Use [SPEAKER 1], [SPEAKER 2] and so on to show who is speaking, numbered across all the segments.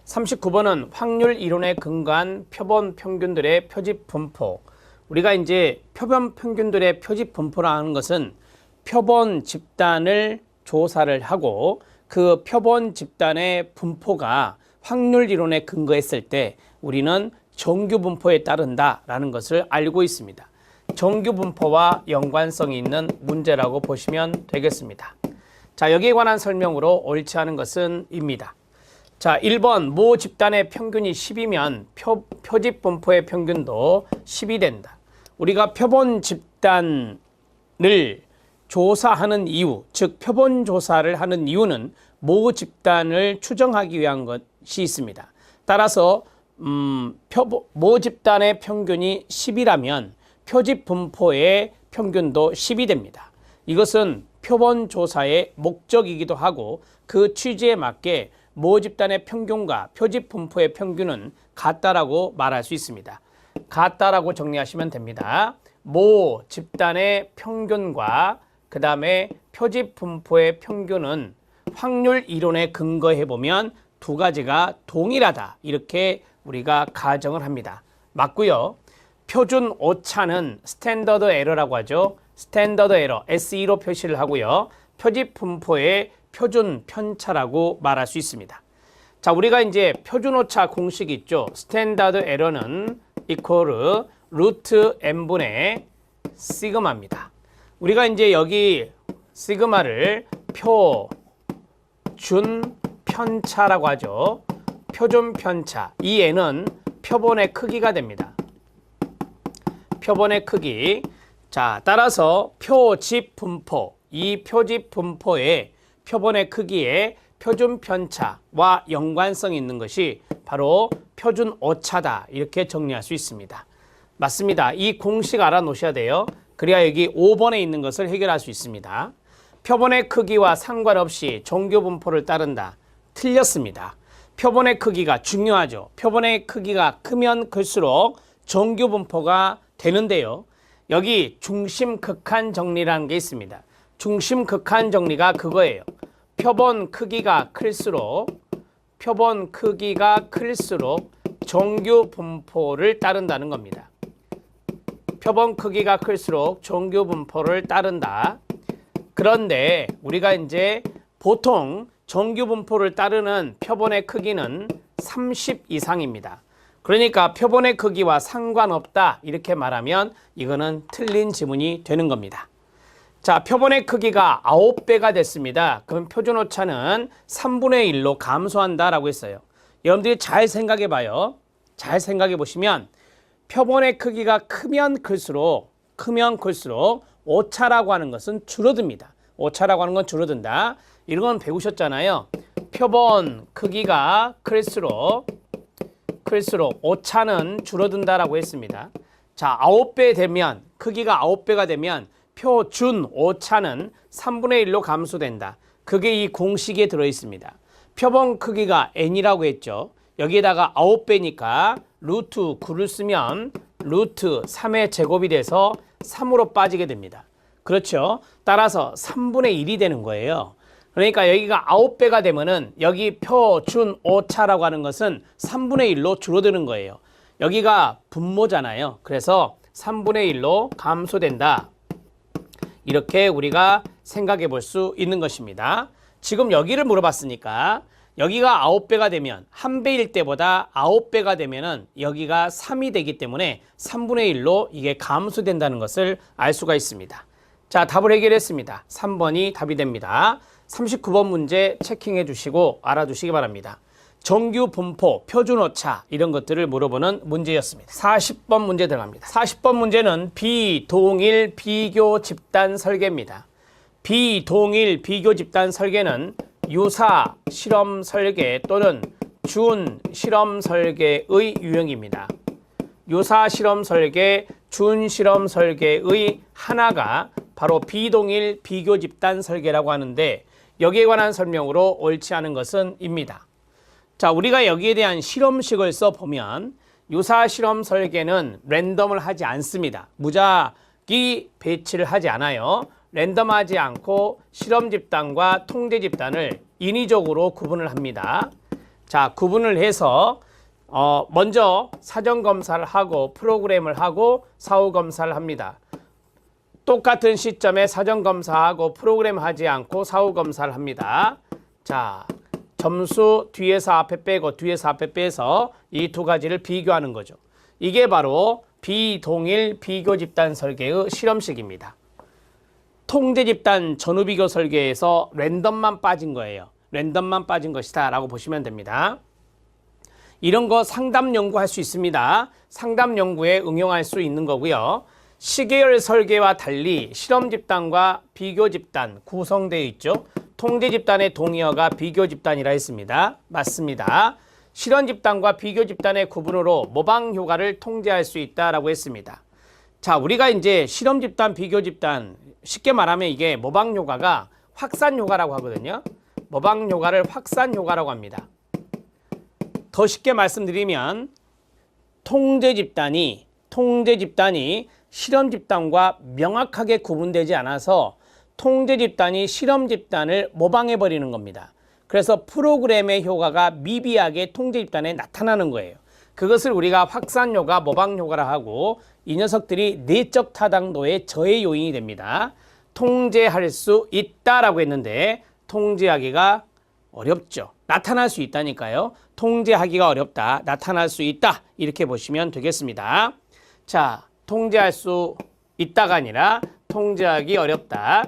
[SPEAKER 1] 39번은 확률 이론에 근거한 표본 평균들의 표집 분포. 우리가 이제 표본 평균들의 표집 분포라는 것은 표본 집단을 조사를 하고 그 표본 집단의 분포가 확률 이론에 근거했을 때 우리는 정규 분포에 따른다라는 것을 알고 있습니다. 정규 분포와 연관성이 있는 문제라고 보시면 되겠습니다. 자, 여기에 관한 설명으로 옳지 않은 것은 입니다. 자, 1번 모 집단의 평균이 10이면 표집 분포의 평균도 10이 된다. 우리가 표본 집단을 조사하는 이유, 즉 표본 조사를 하는 이유는 모 집단을 추정하기 위한 것이 있습니다. 따라서 모 집단의 평균이 10이라면 표집 분포의 평균도 10이 됩니다. 이것은 표본 조사의 목적이기도 하고 그 취지에 맞게 모 집단의 평균과 표집 분포의 평균은 같다라고 말할 수 있습니다. 같다라고 정리하시면 됩니다. 모 집단의 평균과 그 다음에 표집 분포의 평균은 확률 이론에 근거해 보면 두 가지가 동일하다, 이렇게 우리가 가정을 합니다. 맞고요. 표준 오차는 스탠더드 에러라고 하죠. 스탠더드 에러 SE로 표시를 하고요. 표집 분포의 표준 편차라고 말할 수 있습니다. 자, 우리가 이제 표준 오차 공식이 있죠. 스탠다드 에러는 이퀄 루트 n분의 시그마입니다. 우리가 이제 여기 시그마를 표준 편차라고 하죠. 표준 편차. 이 n은 표본의 크기가 됩니다. 표본의 크기. 자, 따라서 표집 분포, 이 표집 분포의 표본의 크기에 표준 편차와 연관성이 있는 것이 바로 표준 오차다, 이렇게 정리할 수 있습니다. 맞습니다. 이 공식 알아놓으셔야 돼요. 그래야 여기 5번에 있는 것을 해결할 수 있습니다. 표본의 크기와 상관없이 정규 분포를 따른다. 틀렸습니다. 표본의 크기가 중요하죠. 표본의 크기가 크면 클수록 정규 분포가 되는데요. 여기 중심 극한 정리라는 게 있습니다. 중심 극한 정리가 그거예요. 표본 크기가 클수록 정규 분포를 따른다는 겁니다. 표본 크기가 클수록 정규 분포를 따른다. 그런데 우리가 이제 보통 정규 분포를 따르는 표본의 크기는 30 이상입니다. 그러니까 표본의 크기와 상관없다, 이렇게 말하면 이거는 틀린 지문이 되는 겁니다. 자, 표본의 크기가 9배가 됐습니다. 그럼 표준 오차는 3분의 1로 감소한다라고 했어요. 여러분들이 잘 생각해 봐요. 잘 생각해 보시면 표본의 크기가 크면 클수록 오차라고 하는 것은 줄어듭니다. 오차라고 하는 건 줄어든다. 이런 건 배우셨잖아요. 표본 크기가 클수록 오차는 줄어든다라고 했습니다. 자, 9배 되면, 크기가 9배가 되면 표준 오차는 3분의 1로 감소된다. 그게 이 공식에 들어 있습니다. 표본 크기가 n이라고 했죠. 여기에다가 9배니까 루트 9를 쓰면 루트 3의 제곱이 돼서 3으로 빠지게 됩니다. 그렇죠? 따라서 3분의 1이 되는 거예요. 그러니까 여기가 9배가 되면은 여기 표준 오차라고 하는 것은 3분의 1로 줄어드는 거예요. 여기가 분모잖아요. 그래서 3분의 1로 감소된다. 이렇게 우리가 생각해 볼 수 있는 것입니다. 지금 여기를 물어봤으니까 여기가 9배가 되면 1배일 때보다 9배가 되면은 여기가 3이 되기 때문에 3분의 1로 이게 감소된다는 것을 알 수가 있습니다. 자, 답을 해결했습니다. 3번이 답이 됩니다. 39번 문제 체킹해 주시고 알아두시기 바랍니다. 정규 분포, 표준 오차 이런 것들을 물어보는 문제였습니다. 40번 문제 들어갑니다. 40번 문제는 비동일 비교 집단 설계입니다. 비동일 비교 집단 설계는 유사 실험 설계 또는 준 실험 설계의 유형입니다. 유사 실험 설계, 준 실험 설계의 하나가 바로 비동일 비교 집단 설계라고 하는데 여기에 관한 설명으로 옳지 않은 것은 입니다. 자, 우리가 여기에 대한 실험식을 써보면 유사 실험 설계는 랜덤을 하지 않습니다. 무작위 배치를 하지 않아요. 랜덤하지 않고 실험 집단과 통제 집단을 인위적으로 구분을 합니다. 자, 구분을 해서 먼저 사전 검사를 하고 프로그램을 하고 사후 검사를 합니다. 똑같은 시점에 사전 검사하고 프로그램 하지 않고 사후 검사를 합니다. 자, 점수 뒤에서 앞에 빼고 뒤에서 앞에 빼서 이 두 가지를 비교하는 거죠. 이게 바로 비동일 비교 집단 설계의 실험식입니다. 통제 집단 전후 비교 설계에서 랜덤만 빠진 거예요. 랜덤만 빠진 것이다 라고 보시면 됩니다. 이런 거 상담 연구할 수 있습니다. 상담 연구에 응용할 수 있는 거고요. 시계열 설계와 달리 실험 집단과 비교 집단 구성되어 있죠. 통제 집단의 동의어가 비교 집단이라 했습니다. 맞습니다. 실험 집단과 비교 집단의 구분으로 모방 효과를 통제할 수 있다라고 했습니다. 자, 우리가 이제 실험 집단, 비교 집단 쉽게 말하면 이게 모방 효과가 확산 효과라고 하거든요. 모방 효과를 확산 효과라고 합니다. 더 쉽게 말씀드리면 통제 집단이 실험 집단과 명확하게 구분되지 않아서 통제 집단이 실험 집단을 모방해 버리는 겁니다. 그래서 프로그램의 효과가 미비하게 통제 집단에 나타나는 거예요. 그것을 우리가 확산 효과, 모방 효과라 하고 이 녀석들이 내적 타당도의 저해 요인이 됩니다. 통제할 수 있다라고 했는데 통제하기가 어렵죠. 나타날 수 있다니까요. 통제하기가 어렵다, 나타날 수 있다 이렇게 보시면 되겠습니다. 자, 통제할 수 있다가 아니라 통제하기 어렵다.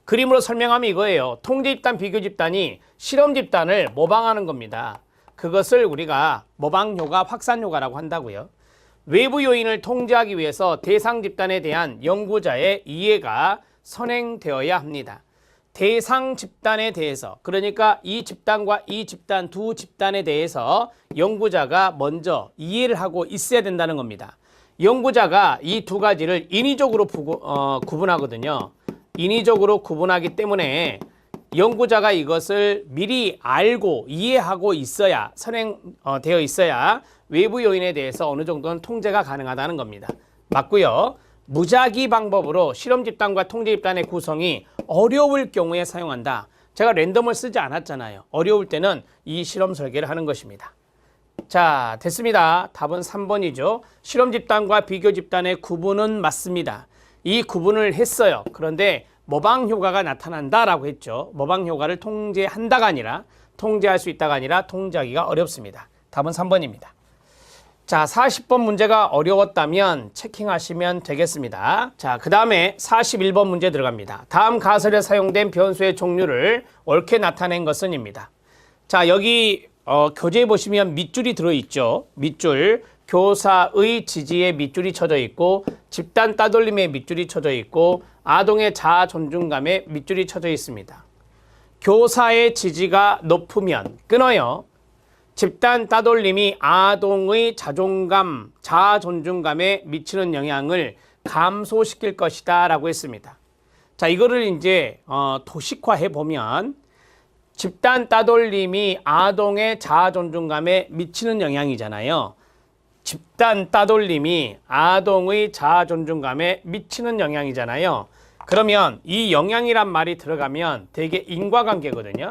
[SPEAKER 1] 그림으로 설명하면 이거예요. 통제 집단, 비교 집단이 실험 집단을 모방하는 겁니다. 그것을 우리가 모방 효과, 확산 효과라고 한다고요. 외부 요인을 통제하기 위해서 대상 집단에 대한 연구자의 이해가 선행되어야 합니다. 대상 집단에 대해서, 그러니까 이 집단과 이 집단, 두 집단에 대해서 연구자가 먼저 이해를 하고 있어야 된다는 겁니다. 연구자가 이 두 가지를 인위적으로 구분하거든요. 인위적으로 구분하기 때문에 연구자가 이것을 미리 알고 이해하고 있어야, 선행되어 있어야 외부 요인에 대해서 어느 정도는 통제가 가능하다는 겁니다. 맞고요. 무작위 방법으로 실험 집단과 통제 집단의 구성이 어려울 경우에 사용한다. 제가 랜덤을 쓰지 않았잖아요. 어려울 때는 이 실험 설계를 하는 것입니다. 자, 됐습니다. 답은 3번이죠. 실험 집단과 비교 집단의 구분은 맞습니다. 이 구분을 했어요. 그런데 모방 효과가 나타난다라고 했죠. 모방 효과를 통제한다가 아니라, 통제할 수 있다가 아니라 통제하기가 어렵습니다. 답은 3번입니다. 자, 40번 문제가 어려웠다면 체킹하시면 되겠습니다. 자, 그 다음에 41번 문제 들어갑니다. 다음 가설에 사용된 변수의 종류를 옳게 나타낸 것은입니다. 자, 여기 교재에 보시면 밑줄이 들어있죠. 밑줄, 교사의 지지에 밑줄이 쳐져 있고, 집단 따돌림에 밑줄이 쳐져 있고, 아동의 자아 존중감에 밑줄이 쳐져 있습니다. 교사의 지지가 높으면 끊어요. 집단 따돌림이 아동의 자존감, 자아 존중감에 미치는 영향을 감소시킬 것이다 라고 했습니다. 자, 이거를 이제 도식화해 보면 집단 따돌림이 아동의 자아 존중감에 미치는 영향이잖아요. 집단 따돌림이 아동의 자아 존중감에 미치는 영향이잖아요. 그러면 이 영향이란 말이 들어가면 되게 인과관계거든요.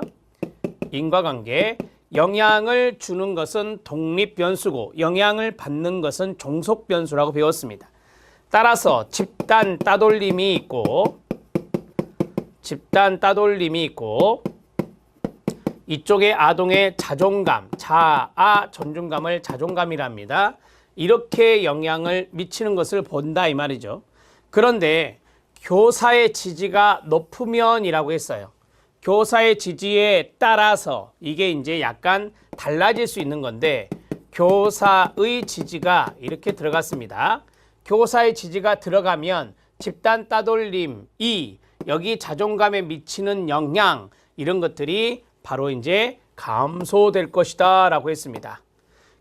[SPEAKER 1] 인과관계. 영향을 주는 것은 독립변수고 영향을 받는 것은 종속변수라고 배웠습니다. 따라서 집단 따돌림이 있고 이쪽에 아동의 자존감, 자아 존중감을 자존감이랍니다. 이렇게 영향을 미치는 것을 본다 이 말이죠. 그런데 교사의 지지가 높으면이라고 했어요. 교사의 지지에 따라서 이게 이제 약간 달라질 수 있는 건데 교사의 지지가 이렇게 들어갔습니다. 교사의 지지가 들어가면 집단 따돌림이 여기 자존감에 미치는 영향 이런 것들이 바로 이제 감소될 것이다 라고 했습니다.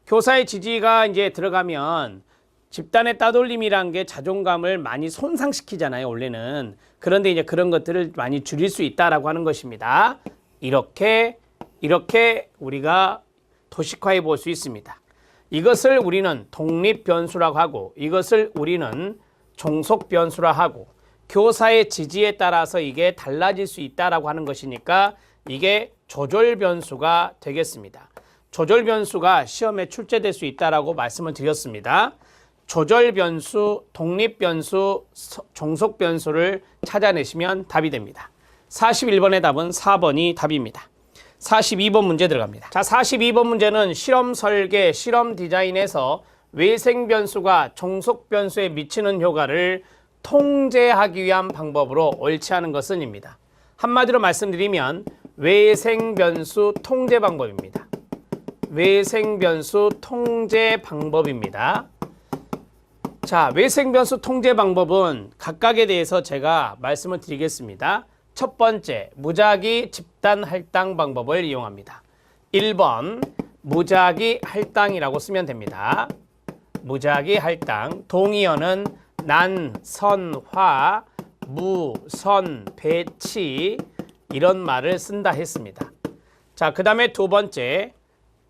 [SPEAKER 1] 교사의 지지가 이제 들어가면 집단의 따돌림이란 게 자존감을 많이 손상시키잖아요, 원래는. 그런데 이제 그런 것들을 많이 줄일 수 있다라고 하는 것입니다. 이렇게 우리가 도식화해 볼 수 있습니다. 이것을 우리는 독립변수라고 하고 이것을 우리는 종속변수라 하고 교사의 지지에 따라서 이게 달라질 수 있다라고 하는 것이니까 이게 조절 변수가 되겠습니다. 조절 변수가 시험에 출제될 수 있다라고 말씀을 드렸습니다. 조절 변수, 독립 변수, 종속 변수를 찾아내시면 답이 됩니다. 41번의 답은 4번이 답입니다. 42번 문제 들어갑니다. 자, 42번 문제는 실험 설계, 실험 디자인에서 외생 변수가 종속 변수에 미치는 효과를 통제하기 위한 방법으로 옳지 않은 것은입니다. 한마디로 말씀드리면 외생 변수 통제 방법입니다. 외생 변수 통제 방법입니다. 자, 외생 변수 통제 방법은 각각에 대해서 제가 말씀을 드리겠습니다. 첫 번째, 무작위 집단 할당 방법을 이용합니다. 1번, 무작위 할당이라고 쓰면 됩니다. 무작위 할당, 동의어는 난, 선, 화, 무, 선, 배치 이런 말을 쓴다 했습니다. 자, 그 다음에 두 번째,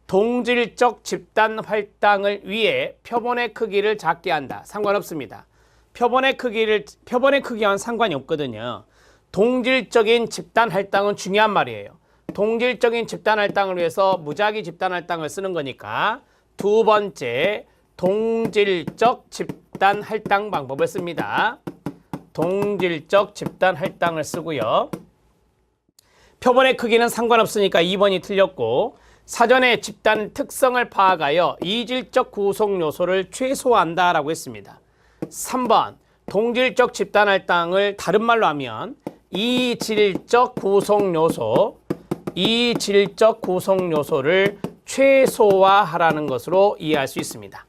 [SPEAKER 1] 동질적 집단 할당을 위해 표본의 크기를 작게 한다. 상관없습니다. 표본의 크기와는 상관이 없거든요. 동질적인 집단 할당은 중요한 말이에요. 동질적인 집단 할당을 위해서 무작위 집단 할당을 쓰는 거니까 두 번째, 동질적 집단 할당 방법을 씁니다. 동질적 집단 할당을 쓰고요. 표본의 크기는 상관없으니까 2번이 틀렸고, 사전에 집단 특성을 파악하여 이질적 구성 요소를 최소화한다라고 했습니다. 3번, 동질적 집단 할당을 다른 말로 하면 이질적 구성 요소를 최소화하라는 것으로 이해할 수 있습니다.